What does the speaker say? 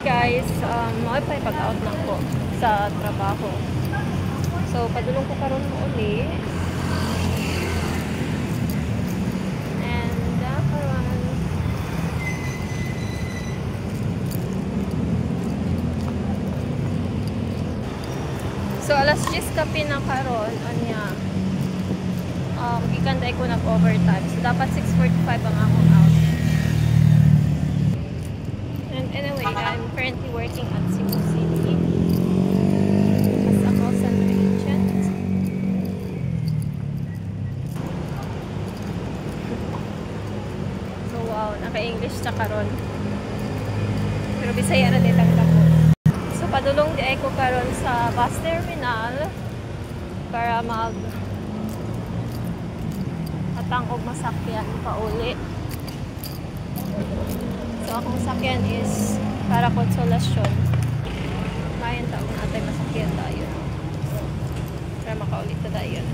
Guys, makipay pag-out lang po sa trabaho. So, padulong ko karon mo uli. And, karon. So, alas 10 kape na karon. Anya. Gikan tayo ko nag-overtime. So, dapat 6:45 ang akong out. And anyway, I'm currently working at Cebu City as a call center agent. So wow, naka-English na karon. Pero Bisaya na din ang ko. So padulong di ko karon sa bus terminal para atang og masakyan pauli. So, akong sakyan is para konsolasyon. Mayan taong natin masakyan tayo. Para makaulit na tayo.